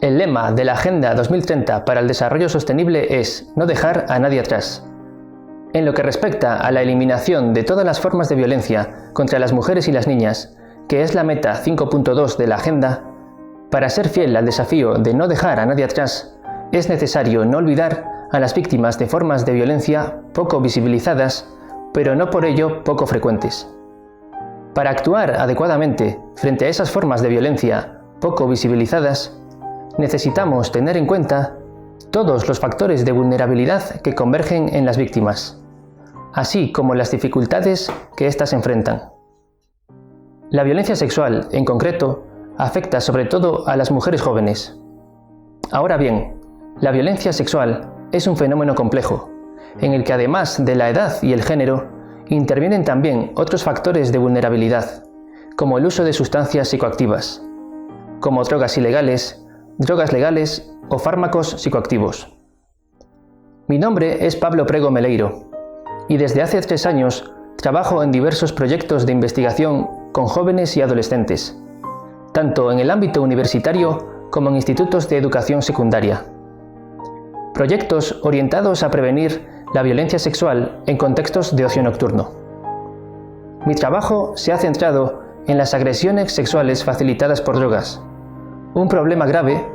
El lema de la Agenda 2030 para el Desarrollo Sostenible es no dejar a nadie atrás. En lo que respecta a la eliminación de todas las formas de violencia contra las mujeres y las niñas, que es la meta 5.2 de la Agenda, para ser fiel al desafío de no dejar a nadie atrás, es necesario no olvidar a las víctimas de formas de violencia poco visibilizadas, pero no por ello poco frecuentes. Para actuar adecuadamente frente a esas formas de violencia poco visibilizadas, necesitamos tener en cuenta todos los factores de vulnerabilidad que convergen en las víctimas, así como las dificultades que éstas enfrentan. La violencia sexual, en concreto, afecta sobre todo a las mujeres jóvenes. Ahora bien, la violencia sexual es un fenómeno complejo, en el que además de la edad y el género, intervienen también otros factores de vulnerabilidad, como el uso de sustancias psicoactivas, como drogas ilegales, drogas legales o fármacos psicoactivos. Mi nombre es Pablo Prego Meleiro y desde hace 3 años trabajo en diversos proyectos de investigación con jóvenes y adolescentes, tanto en el ámbito universitario como en institutos de educación secundaria. Proyectos orientados a prevenir la violencia sexual en contextos de ocio nocturno. Mi trabajo se ha centrado en las agresiones sexuales facilitadas por drogas, un problema grave,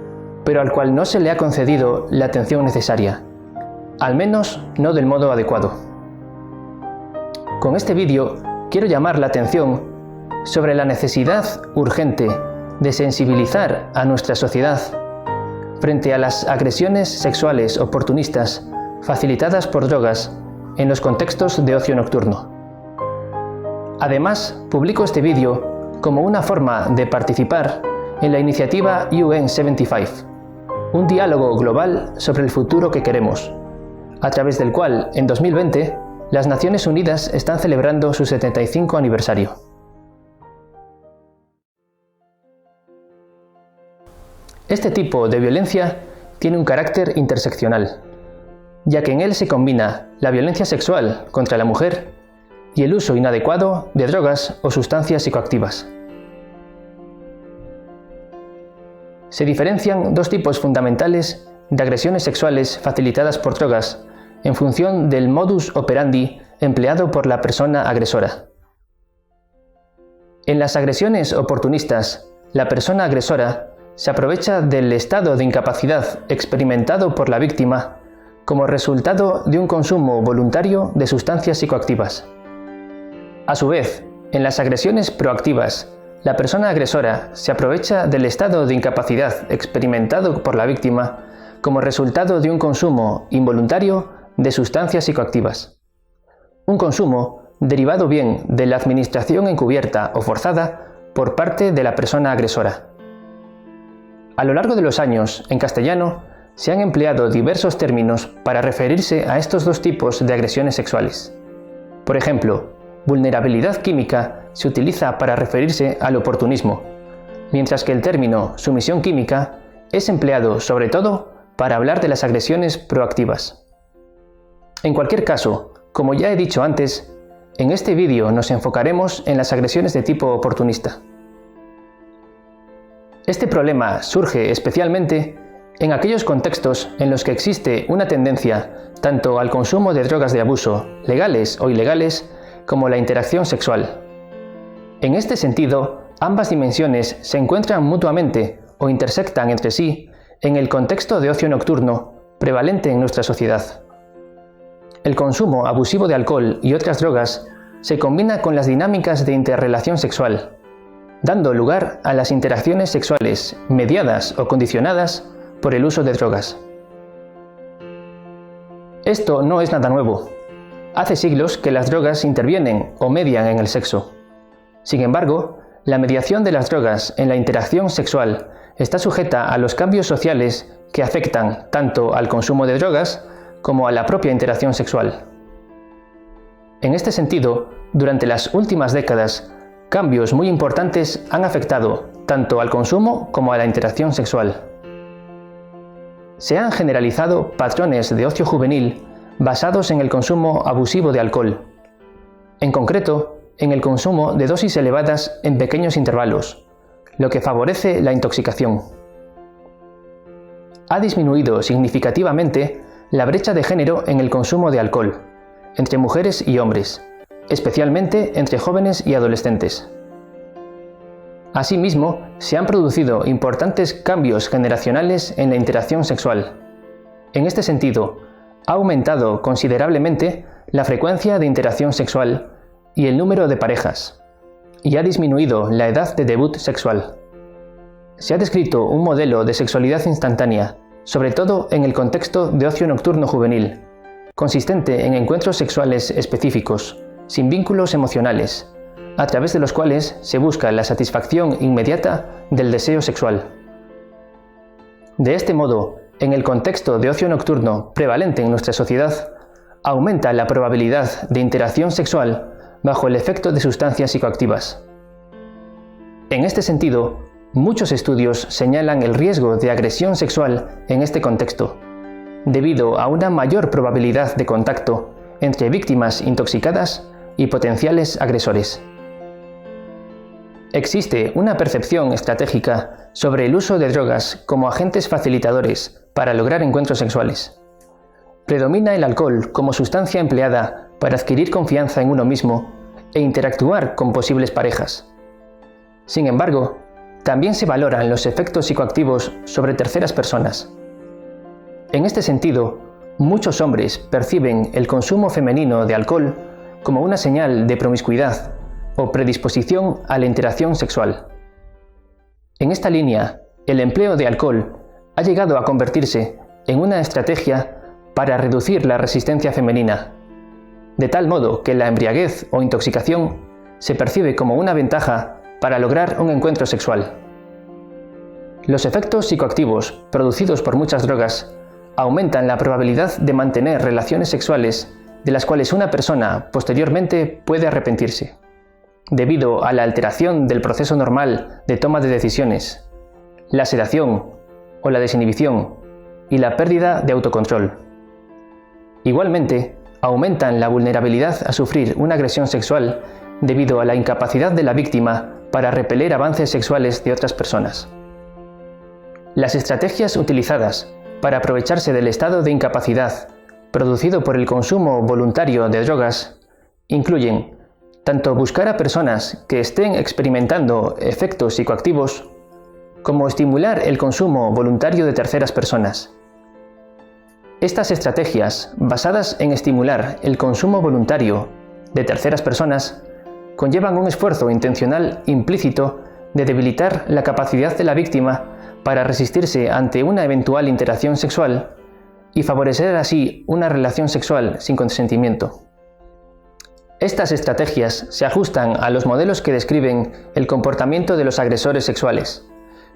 pero al cual no se le ha concedido la atención necesaria, al menos no del modo adecuado. Con este vídeo quiero llamar la atención sobre la necesidad urgente de sensibilizar a nuestra sociedad frente a las agresiones sexuales oportunistas facilitadas por drogas en los contextos de ocio nocturno. Además, publico este vídeo como una forma de participar en la iniciativa UN 75, un diálogo global sobre el futuro que queremos, a través del cual, en 2020, las Naciones Unidas están celebrando su 75 aniversario. Este tipo de violencia tiene un carácter interseccional, ya que en él se combina la violencia sexual contra la mujer y el uso inadecuado de drogas o sustancias psicoactivas. Se diferencian 2 tipos fundamentales de agresiones sexuales facilitadas por drogas en función del modus operandi empleado por la persona agresora. En las agresiones oportunistas, la persona agresora se aprovecha del estado de incapacidad experimentado por la víctima como resultado de un consumo voluntario de sustancias psicoactivas. A su vez, en las agresiones proactivas, la persona agresora se aprovecha del estado de incapacidad experimentado por la víctima como resultado de un consumo involuntario de sustancias psicoactivas. Un consumo derivado bien de la administración encubierta o forzada por parte de la persona agresora. A lo largo de los años, en castellano, se han empleado diversos términos para referirse a estos 2 tipos de agresiones sexuales. Por ejemplo, vulnerabilidad química se utiliza para referirse al oportunismo, mientras que el término sumisión química es empleado sobre todo para hablar de las agresiones proactivas. En cualquier caso, como ya he dicho antes, en este vídeo nos enfocaremos en las agresiones de tipo oportunista. Este problema surge especialmente en aquellos contextos en los que existe una tendencia tanto al consumo de drogas de abuso, legales o ilegales, como la interacción sexual. En este sentido, ambas dimensiones se encuentran mutuamente o intersectan entre sí en el contexto de ocio nocturno prevalente en nuestra sociedad. El consumo abusivo de alcohol y otras drogas se combina con las dinámicas de interrelación sexual, dando lugar a las interacciones sexuales mediadas o condicionadas por el uso de drogas. Esto no es nada nuevo. Hace siglos que las drogas intervienen o median en el sexo. Sin embargo, la mediación de las drogas en la interacción sexual está sujeta a los cambios sociales que afectan tanto al consumo de drogas como a la propia interacción sexual. En este sentido, durante las últimas décadas, cambios muy importantes han afectado tanto al consumo como a la interacción sexual. Se han generalizado patrones de ocio juvenil basados en el consumo abusivo de alcohol, en concreto en el consumo de dosis elevadas en pequeños intervalos, lo que favorece la intoxicación. ha disminuido significativamente la brecha de género en el consumo de alcohol, entre mujeres y hombres, especialmente entre jóvenes y adolescentes. Asimismo, se han producido importantes cambios generacionales en la interacción sexual. En este sentido, ha aumentado considerablemente la frecuencia de interacción sexual y el número de parejas, y ha disminuido la edad de debut sexual. Se ha descrito un modelo de sexualidad instantánea, sobre todo en el contexto de ocio nocturno juvenil, consistente en encuentros sexuales específicos, sin vínculos emocionales, a través de los cuales se busca la satisfacción inmediata del deseo sexual. De este modo, en el contexto de ocio nocturno prevalente en nuestra sociedad, aumenta la probabilidad de interacción sexual bajo el efecto de sustancias psicoactivas. En este sentido, muchos estudios señalan el riesgo de agresión sexual en este contexto, debido a una mayor probabilidad de contacto entre víctimas intoxicadas y potenciales agresores. Existe una percepción estratégica sobre el uso de drogas como agentes facilitadores para lograr encuentros sexuales. Predomina el alcohol como sustancia empleada para adquirir confianza en uno mismo e interactuar con posibles parejas. Sin embargo, también se valoran los efectos psicoactivos sobre terceras personas. En este sentido, muchos hombres perciben el consumo femenino de alcohol como una señal de promiscuidad o predisposición a la interacción sexual. En esta línea, el empleo de alcohol ha llegado a convertirse en una estrategia para reducir la resistencia femenina, de tal modo que la embriaguez o intoxicación se percibe como una ventaja para lograr un encuentro sexual. Los efectos psicoactivos producidos por muchas drogas aumentan la probabilidad de mantener relaciones sexuales de las cuales una persona posteriormente puede arrepentirse, debido a la alteración del proceso normal de toma de decisiones, la sedación o la desinhibición y la pérdida de autocontrol. Igualmente, aumentan la vulnerabilidad a sufrir una agresión sexual debido a la incapacidad de la víctima para repeler avances sexuales de otras personas. Las estrategias utilizadas para aprovecharse del estado de incapacidad producido por el consumo voluntario de drogas incluyen tanto buscar a personas que estén experimentando efectos psicoactivos, como estimular el consumo voluntario de terceras personas. Estas estrategias, basadas en estimular el consumo voluntario de terceras personas, conllevan un esfuerzo intencional implícito de debilitar la capacidad de la víctima para resistirse ante una eventual interacción sexual y favorecer así una relación sexual sin consentimiento. Estas estrategias se ajustan a los modelos que describen el comportamiento de los agresores sexuales,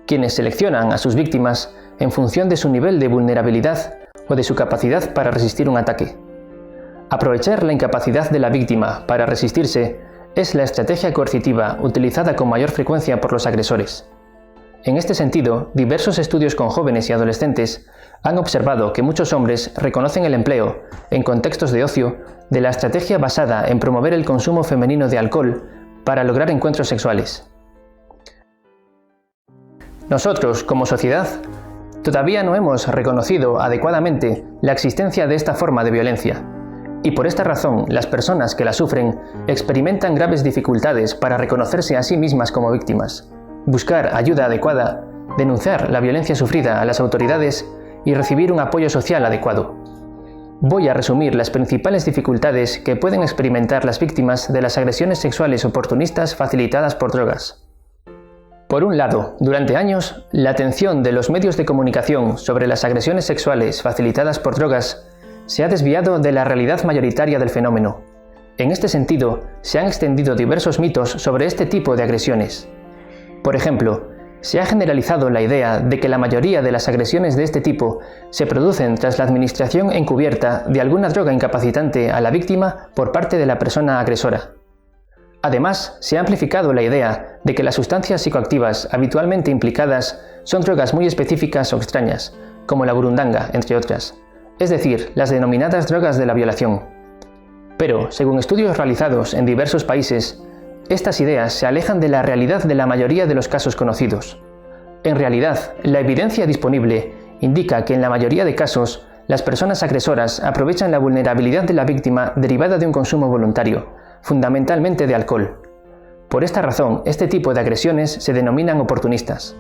quienes seleccionan a sus víctimas en función de su nivel de vulnerabilidad o de su capacidad para resistir un ataque. Aprovechar la incapacidad de la víctima para resistirse es la estrategia coercitiva utilizada con mayor frecuencia por los agresores. En este sentido, diversos estudios con jóvenes y adolescentes han observado que muchos hombres reconocen el empleo, en contextos de ocio, de la estrategia basada en promover el consumo femenino de alcohol para lograr encuentros sexuales. Nosotros, como sociedad, todavía no hemos reconocido adecuadamente la existencia de esta forma de violencia, y por esta razón las personas que la sufren experimentan graves dificultades para reconocerse a sí mismas como víctimas, buscar ayuda adecuada, denunciar la violencia sufrida a las autoridades y recibir un apoyo social adecuado. Voy a resumir las principales dificultades que pueden experimentar las víctimas de las agresiones sexuales oportunistas facilitadas por drogas. Por un lado, durante años, la atención de los medios de comunicación sobre las agresiones sexuales facilitadas por drogas se ha desviado de la realidad mayoritaria del fenómeno. En este sentido, se han extendido diversos mitos sobre este tipo de agresiones. Por ejemplo, se ha generalizado la idea de que la mayoría de las agresiones de este tipo se producen tras la administración encubierta de alguna droga incapacitante a la víctima por parte de la persona agresora. Además, se ha amplificado la idea de que las sustancias psicoactivas habitualmente implicadas son drogas muy específicas o extrañas, como la burundanga, entre otras, es decir, las denominadas drogas de la violación. Pero, según estudios realizados en diversos países, estas ideas se alejan de la realidad de la mayoría de los casos conocidos. En realidad, la evidencia disponible indica que en la mayoría de casos, las personas agresoras aprovechan la vulnerabilidad de la víctima derivada de un consumo voluntario, fundamentalmente de alcohol. Por esta razón, este tipo de agresiones se denominan oportunistas.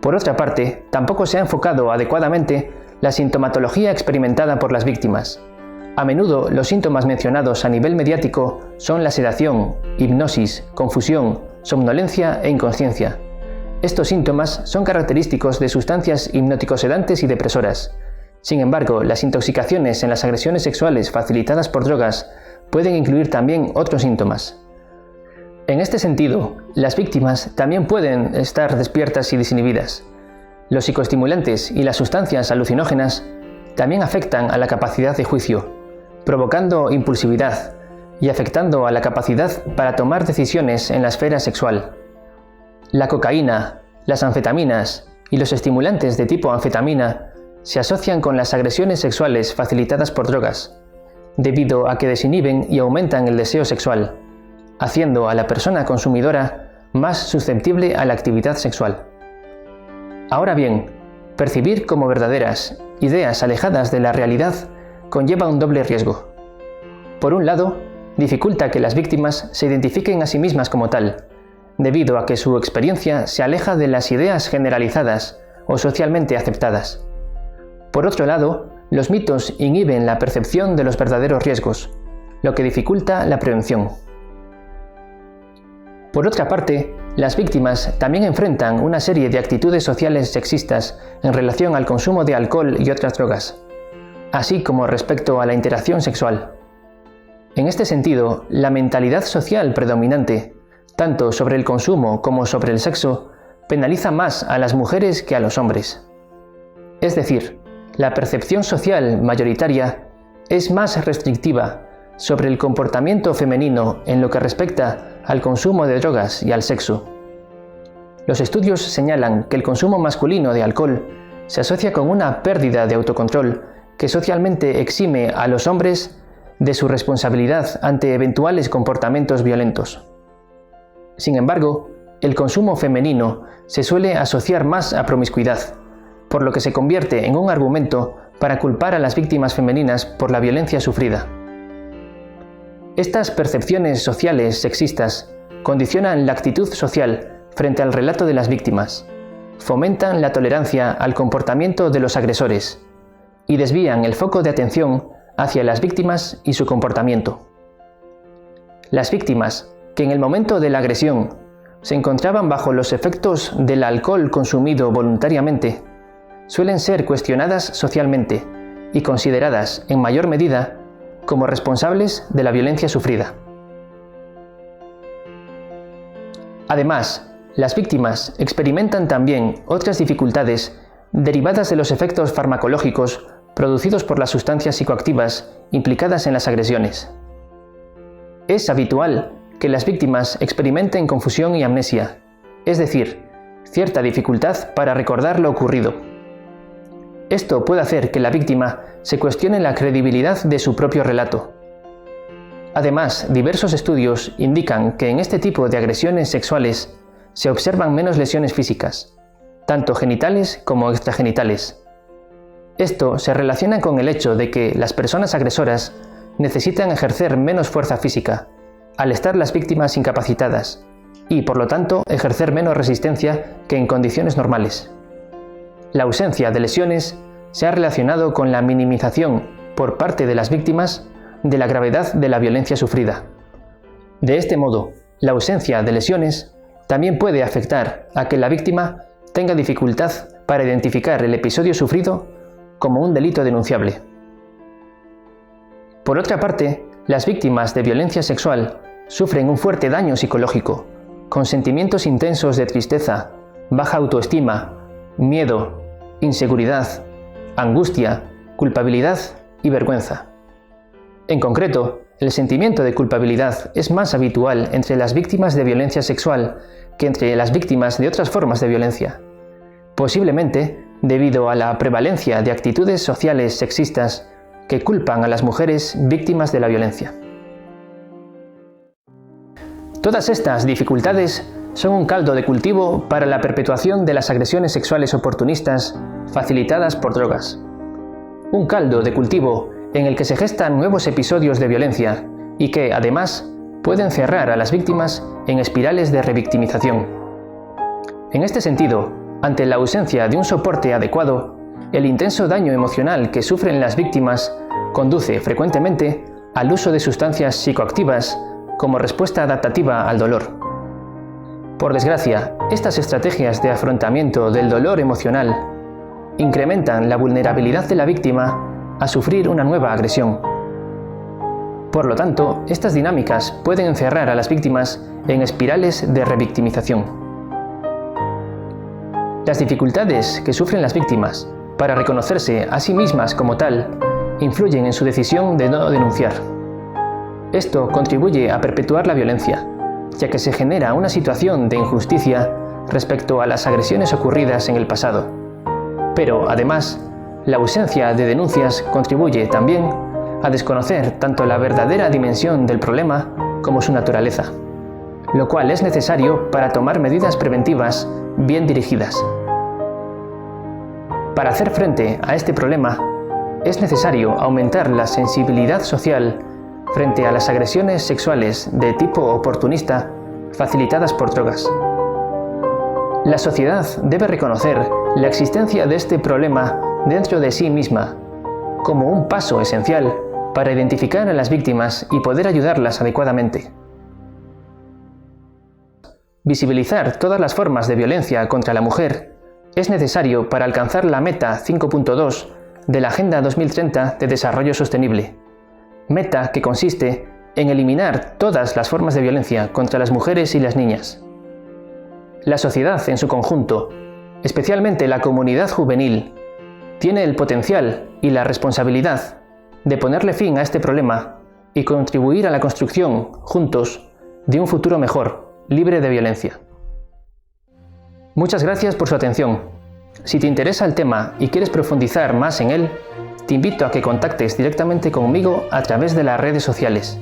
Por otra parte, tampoco se ha enfocado adecuadamente la sintomatología experimentada por las víctimas. A menudo, los síntomas mencionados a nivel mediático son la sedación, hipnosis, confusión, somnolencia e inconsciencia. Estos síntomas son característicos de sustancias hipnótico-sedantes y depresoras. Sin embargo, las intoxicaciones en las agresiones sexuales facilitadas por drogas pueden incluir también otros síntomas. En este sentido, las víctimas también pueden estar despiertas y desinhibidas. Los psicoestimulantes y las sustancias alucinógenas también afectan a la capacidad de juicio, provocando impulsividad y afectando a la capacidad para tomar decisiones en la esfera sexual. La cocaína, las anfetaminas y los estimulantes de tipo anfetamina se asocian con las agresiones sexuales facilitadas por drogas, debido a que desinhiben y aumentan el deseo sexual, haciendo a la persona consumidora más susceptible a la actividad sexual. Ahora bien, percibir como verdaderas ideas alejadas de la realidad conlleva un doble riesgo. Por un lado, dificulta que las víctimas se identifiquen a sí mismas como tal, debido a que su experiencia se aleja de las ideas generalizadas o socialmente aceptadas. Por otro lado, los mitos inhiben la percepción de los verdaderos riesgos, lo que dificulta la prevención. Por otra parte, las víctimas también enfrentan una serie de actitudes sociales sexistas en relación al consumo de alcohol y otras drogas, así como respecto a la interacción sexual. En este sentido, la mentalidad social predominante, tanto sobre el consumo como sobre el sexo, penaliza más a las mujeres que a los hombres. Es decir, la percepción social mayoritaria es más restrictiva sobre el comportamiento femenino en lo que respecta al consumo de drogas y al sexo. Los estudios señalan que el consumo masculino de alcohol se asocia con una pérdida de autocontrol que socialmente exime a los hombres de su responsabilidad ante eventuales comportamientos violentos. Sin embargo, el consumo femenino se suele asociar más a promiscuidad, por lo que se convierte en un argumento para culpar a las víctimas femeninas por la violencia sufrida. Estas percepciones sociales sexistas condicionan la actitud social frente al relato de las víctimas, fomentan la tolerancia al comportamiento de los agresores y desvían el foco de atención hacia las víctimas y su comportamiento. Las víctimas, que en el momento de la agresión se encontraban bajo los efectos del alcohol consumido voluntariamente, suelen ser cuestionadas socialmente y consideradas en mayor medida como responsables de la violencia sufrida. Además, las víctimas experimentan también otras dificultades derivadas de los efectos farmacológicos producidos por las sustancias psicoactivas implicadas en las agresiones. Es habitual que las víctimas experimenten confusión y amnesia, es decir, cierta dificultad para recordar lo ocurrido. Esto puede hacer que la víctima se cuestione la credibilidad de su propio relato. Además, diversos estudios indican que en este tipo de agresiones sexuales se observan menos lesiones físicas, tanto genitales como extragenitales. Esto se relaciona con el hecho de que las personas agresoras necesitan ejercer menos fuerza física, al estar las víctimas incapacitadas, y por lo tanto ejercer menos resistencia que en condiciones normales. La ausencia de lesiones se ha relacionado con la minimización por parte de las víctimas de la gravedad de la violencia sufrida. De este modo, la ausencia de lesiones también puede afectar a que la víctima tenga dificultad para identificar el episodio sufrido como un delito denunciable. Por otra parte, las víctimas de violencia sexual sufren un fuerte daño psicológico, con sentimientos intensos de tristeza, baja autoestima, miedo, inseguridad, angustia, culpabilidad y vergüenza. En concreto, el sentimiento de culpabilidad es más habitual entre las víctimas de violencia sexual que entre las víctimas de otras formas de violencia, posiblemente debido a la prevalencia de actitudes sociales sexistas que culpan a las mujeres víctimas de la violencia. Todas estas dificultades son un caldo de cultivo para la perpetuación de las agresiones sexuales oportunistas facilitadas por drogas. Un caldo de cultivo en el que se gestan nuevos episodios de violencia y que, además, pueden cerrar a las víctimas en espirales de revictimización. En este sentido, ante la ausencia de un soporte adecuado, el intenso daño emocional que sufren las víctimas conduce frecuentemente al uso de sustancias psicoactivas como respuesta adaptativa al dolor. Por desgracia, estas estrategias de afrontamiento del dolor emocional incrementan la vulnerabilidad de la víctima a sufrir una nueva agresión. Por lo tanto, estas dinámicas pueden encerrar a las víctimas en espirales de revictimización. Las dificultades que sufren las víctimas para reconocerse a sí mismas como tal influyen en su decisión de no denunciar. Esto contribuye a perpetuar la violencia, ya que se genera una situación de injusticia respecto a las agresiones ocurridas en el pasado. Pero, además, la ausencia de denuncias contribuye también a desconocer tanto la verdadera dimensión del problema como su naturaleza, lo cual es necesario para tomar medidas preventivas bien dirigidas. Para hacer frente a este problema, es necesario aumentar la sensibilidad social frente a las agresiones sexuales de tipo oportunista facilitadas por drogas. La sociedad debe reconocer la existencia de este problema dentro de sí misma como un paso esencial para identificar a las víctimas y poder ayudarlas adecuadamente. Visibilizar todas las formas de violencia contra la mujer es necesario para alcanzar la meta 5.2 de la Agenda 2030 de Desarrollo Sostenible, meta que consiste en eliminar todas las formas de violencia contra las mujeres y las niñas. La sociedad en su conjunto, especialmente la comunidad juvenil, tiene el potencial y la responsabilidad de ponerle fin a este problema y contribuir a la construcción, juntos, de un futuro mejor, libre de violencia. Muchas gracias por su atención. Si te interesa el tema y quieres profundizar más en él, te invito a que contactes directamente conmigo a través de las redes sociales.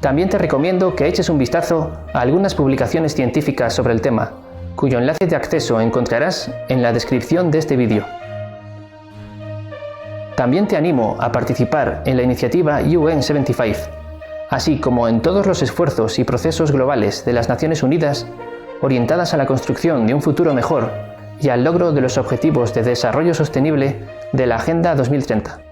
También te recomiendo que eches un vistazo a algunas publicaciones científicas sobre el tema, cuyo enlace de acceso encontrarás en la descripción de este vídeo. También te animo a participar en la iniciativa UN 75, así como en todos los esfuerzos y procesos globales de las Naciones Unidas orientadas a la construcción de un futuro mejor y al logro de los Objetivos de Desarrollo Sostenible de la Agenda 2030.